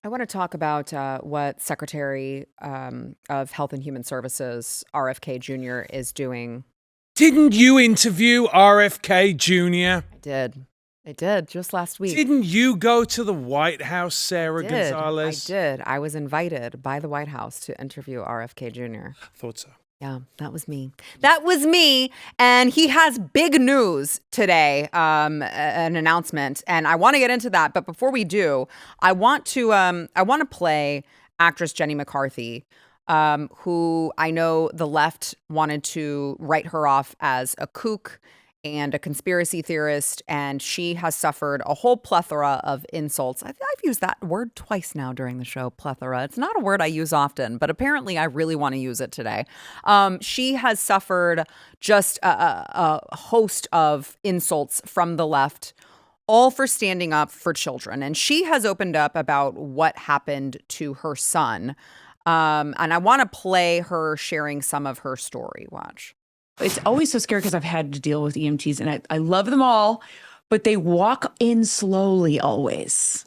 I want to talk about what Secretary of Health and Human Services, RFK Jr., is doing. Didn't you interview RFK Jr.? I did, just last week. Didn't you go to the White House, Sara Gonzales? I did. I was invited by the White House to interview RFK Jr. Thought so. Yeah, that was me. That was me. And he has big news today, an announcement. And I want to get into that. But before we do, I want to play actress Jenny McCarthy, who I know the left wanted to write her off as a kook and a conspiracy theorist, and she has suffered a whole plethora of insults. I've used that word twice now during the show, plethora. It's not a word I use often, but apparently I really want to use it today. She has suffered just a host of insults from the left, all for standing up for children. And she has opened up about what happened to her son. And I want to play her sharing some of her story. Watch. It's always so scary because I've had to deal with EMTs and I love them all, but they walk in slowly always.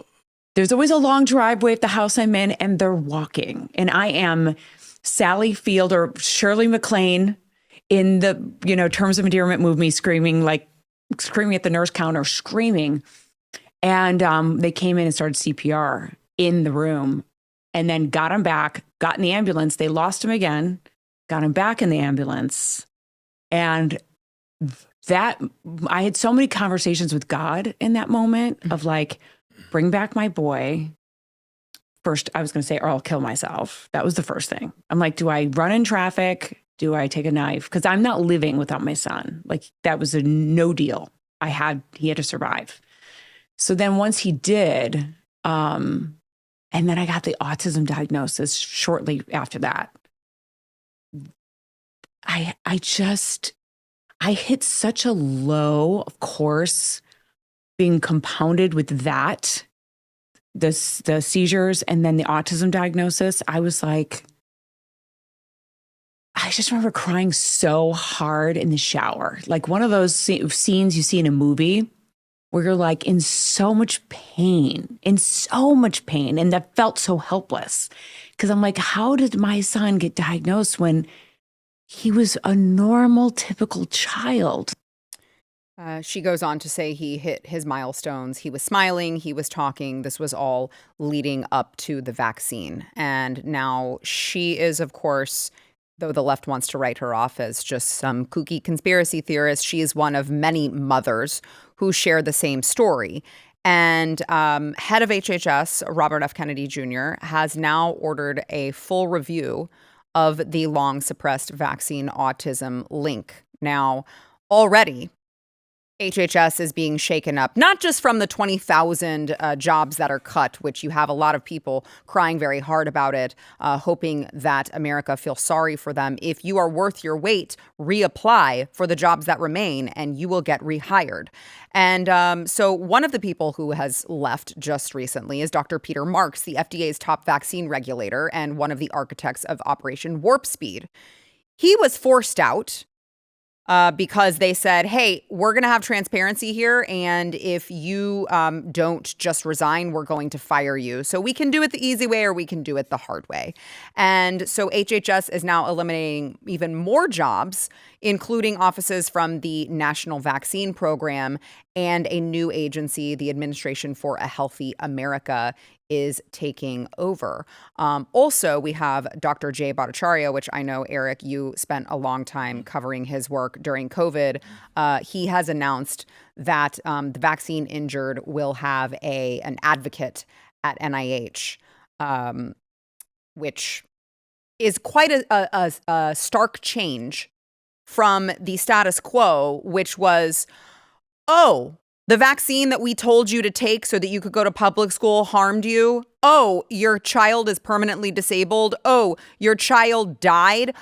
There's always a long driveway at the house I'm in and they're walking. And I am Sally Field or Shirley MacLaine in the, Terms of Endearment movie, screaming at the nurse counter, screaming. And they came in and started CPR in the room and then got him back, got in the ambulance. They lost him again, got him back in the ambulance. And that, I had so many conversations with God in that moment of like, bring back my boy. First, I was going to say, or I'll kill myself. That was the first thing. I'm like, do I run in traffic? Do I take a knife? Because I'm not living without my son. Like that was a no deal. He had to survive. So then once he did, and then I got the autism diagnosis shortly after that. I hit such a low, of course, being compounded with that, the seizures and then the autism diagnosis. I was like, I just remember crying so hard in the shower. Like one of those scenes you see in a movie where you're like in so much pain. And that felt so helpless. Because I'm like, how did my son get diagnosed when he was a normal, typical child? She goes on to say he hit his milestones. He was smiling. He was talking. This was all leading up to the vaccine. And now she is, of course, though the left wants to write her off as just some kooky conspiracy theorist, she is one of many mothers who share the same story. And head of HHS, Robert F. Kennedy Jr., has now ordered a full review of the long-suppressed vaccine autism link. Now, already, HHS is being shaken up, not just from the 20,000 jobs that are cut, which you have a lot of people crying very hard about it, hoping that America feels sorry for them. If you are worth your weight, reapply for the jobs that remain and you will get rehired. And so one of the people who has left just recently is Dr. Peter Marks, the FDA's top vaccine regulator and one of the architects of Operation Warp Speed. He was forced out because they said, hey, we're going to have transparency here. And if you don't just resign, we're going to fire you. So we can do it the easy way or we can do it the hard way. And so HHS is now eliminating even more jobs, including offices from the National Vaccine Program and a new agency, the Administration for a Healthy America, is taking over. Also, we have Dr. Jay Bhattacharya, which I know, Eric, you spent a long time covering his work during COVID. He has announced that the vaccine injured will have an advocate at NIH, which is quite a stark change from the status quo, which was, oh, the vaccine that we told you to take so that you could go to public school harmed you. Oh, your child is permanently disabled. Oh, your child died.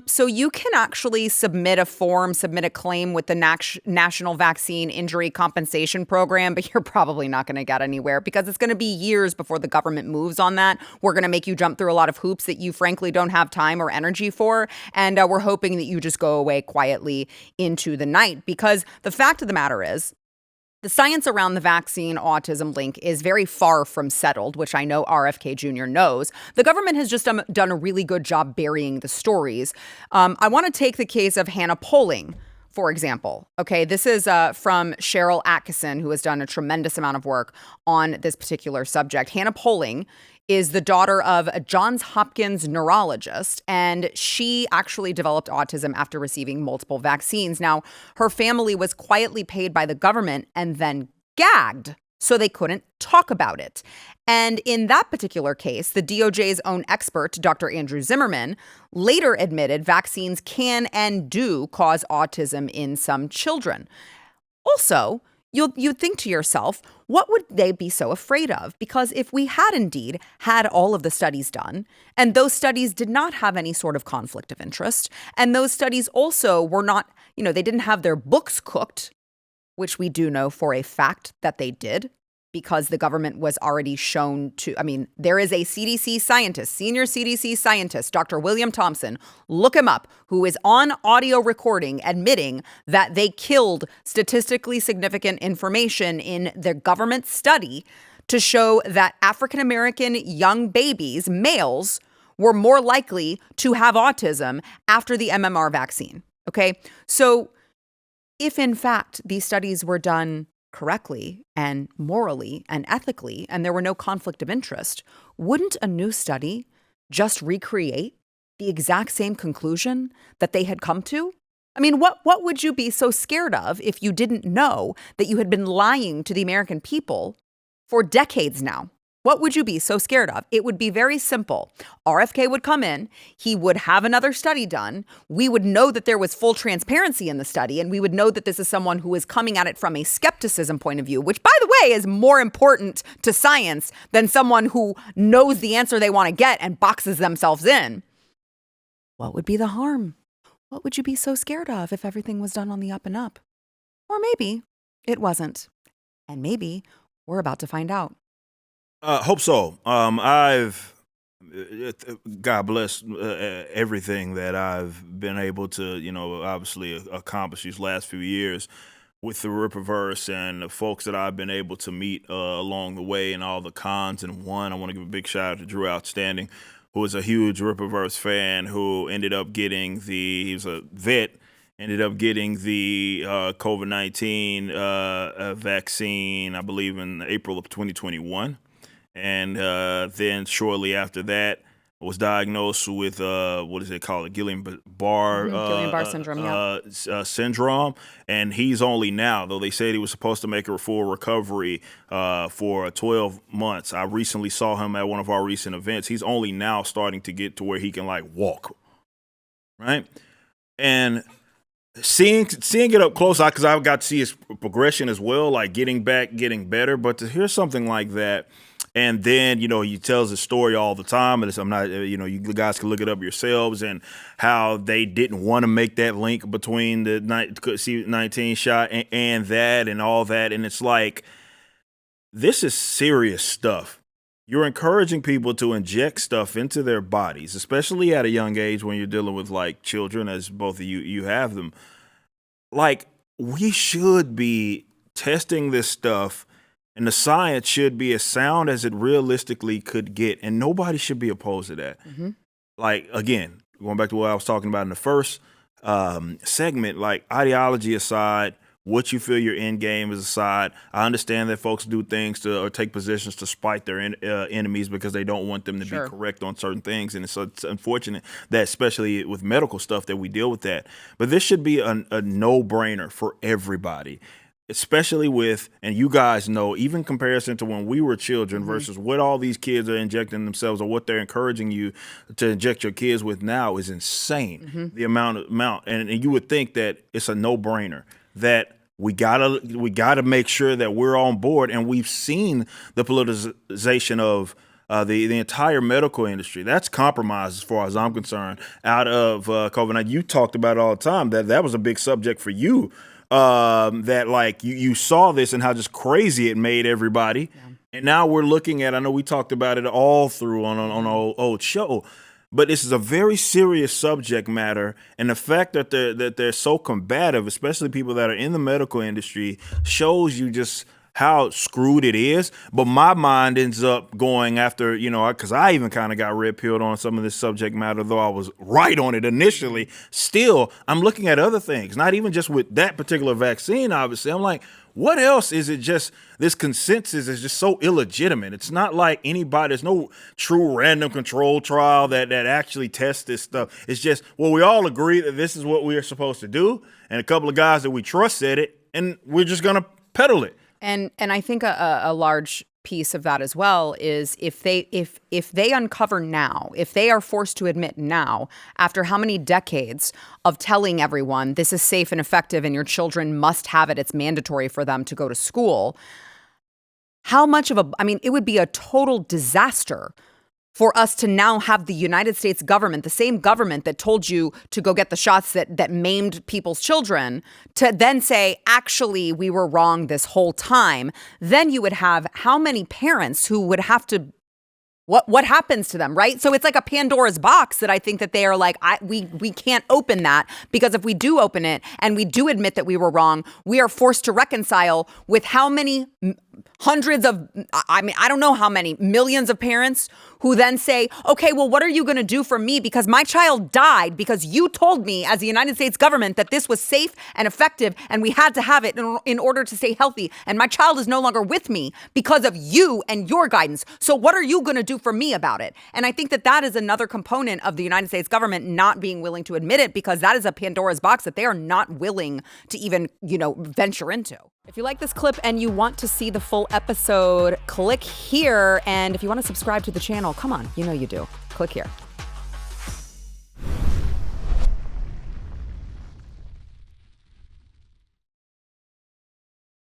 So you can actually submit a claim with the National Vaccine Injury Compensation Program, but you're probably not going to get anywhere because it's going to be years before the government moves on that. We're going to make you jump through a lot of hoops that you frankly don't have time or energy for. And we're hoping that you just go away quietly into the night, because the fact of the matter is, The science around the vaccine autism link is very far from settled, which I know RFK Jr. knows. The government has just done a really good job burying the stories. I want to take the case of Hannah Poling, for example. Okay, this is from Cheryl Atkinson, who has done a tremendous amount of work on this particular subject. Hannah Poling is the daughter of a Johns Hopkins neurologist, and she actually developed autism after receiving multiple vaccines. Now, her family was quietly paid by the government and then gagged, so they couldn't talk about it. And in that particular case, the DOJ's own expert, Dr. Andrew Zimmerman, later admitted vaccines can and do cause autism in some children. Also, you'd think to yourself, what would they be so afraid of? Because if we had indeed had all of the studies done, and those studies did not have any sort of conflict of interest, and those studies also were not, they didn't have their books cooked, which we do know for a fact that they did, because the government was already shown to, there is a CDC scientist, senior CDC scientist, Dr. William Thompson, look him up, who is on audio recording admitting that they killed statistically significant information in their government study to show that African-American young babies, males, were more likely to have autism after the MMR vaccine. Okay, so if in fact these studies were done correctly and morally and ethically, and there were no conflict of interest, wouldn't a new study just recreate the exact same conclusion that they had come to? What would you be so scared of if you didn't know that you had been lying to the American people for decades now? What would you be so scared of? It would be very simple. RFK would come in, he would have another study done, we would know that there was full transparency in the study, and we would know that this is someone who is coming at it from a skepticism point of view, which, by the way, is more important to science than someone who knows the answer they want to get and boxes themselves in. What would be the harm? What would you be so scared of if everything was done on the up and up? Or maybe it wasn't. And maybe we're about to find out. Hope so. God bless everything that I've been able to, obviously accomplish these last few years with the Rippaverse and the folks that I've been able to meet along the way and all the cons and one. I want to give a big shout out to Drew Outstanding, who is a huge Rippaverse fan, who ended up getting he was a vet, ended up getting the COVID-19 vaccine, I believe in April of 2021. And then shortly after that, was diagnosed with what is it called, Guillain-Barré syndrome. Syndrome, and he's only now, though they said he was supposed to make a full recovery for 12 months. I recently saw him at one of our recent events. He's only now starting to get to where he can walk, right? And seeing it up close, because I got to see his progression as well, getting back, getting better. But to hear something like that. And then, he tells his story all the time, and I'm not, you guys can look it up yourselves, and how they didn't want to make that link between the COVID-19 shot and that and all that. And it's this is serious stuff. You're encouraging people to inject stuff into their bodies, especially at a young age when you're dealing with children, as both of you have them. We should be testing this stuff. And the science should be as sound as it realistically could get. And nobody should be opposed to that. Mm-hmm. Again, going back to what I was talking about in the first segment, ideology aside, what you feel your end game is aside. I understand that folks do things or take positions to spite their enemies because they don't want them to be correct on certain things. And it's unfortunate that, especially with medical stuff, that we deal with that. But this should be a no-brainer for everybody. Especially with, and you guys know, even comparison to when we were children versus what all these kids are injecting themselves or what they're encouraging you to inject your kids with now is insane. Mm-hmm. The amount, and you would think that it's a no-brainer that we gotta make sure that we're on board, and we've seen the politicization of the entire medical industry. That's compromised as far as I'm concerned out of COVID-19. You talked about it all the time. That was a big subject for you. That you saw this and how just crazy it made everybody. Yeah. And now we're looking at, I know we talked about it all through on an old show. But this is a very serious subject matter, and the fact that they're so combative, especially people that are in the medical industry, shows you just how screwed it is. But my mind ends up going after, because I even kind of got red pilled on some of this subject matter, though I was right on it initially. Still, I'm looking at other things, not even just with that particular vaccine, obviously. I'm like, what else is it? Just this consensus is just so illegitimate. It's not like there's no true random control trial that actually tests this stuff. It's just, well, we all agree that this is what we are supposed to do, and a couple of guys that we trust said it, and we're just going to peddle it. And I think a large piece of that as well is if they uncover now, if they are forced to admit now, after how many decades of telling everyone this is safe and effective and your children must have it, it's mandatory for them to go to school, how much of it would be a total disaster for us to now have the United States government, the same government that told you to go get the shots that maimed people's children, to then say, actually, we were wrong this whole time. Then you would have how many parents who would have to, what happens to them, right? So it's like a Pandora's box that I think that they are like, we can't open that, because if we do open it and we do admit that we were wrong, we are forced to reconcile with how many hundreds of, I don't know how many, millions of parents who then say, okay, well, what are you going to do for me? Because my child died because you told me as the United States government that this was safe and effective and we had to have it in order to stay healthy. And my child is no longer with me because of you and your guidance. So what are you going to do for me about it? And I think that is another component of the United States government not being willing to admit it, because that is a Pandora's box that they are not willing to even, venture into. If you like this clip and you want to see the full episode, click here. And if you want to subscribe to the channel, come on, you do. Click here.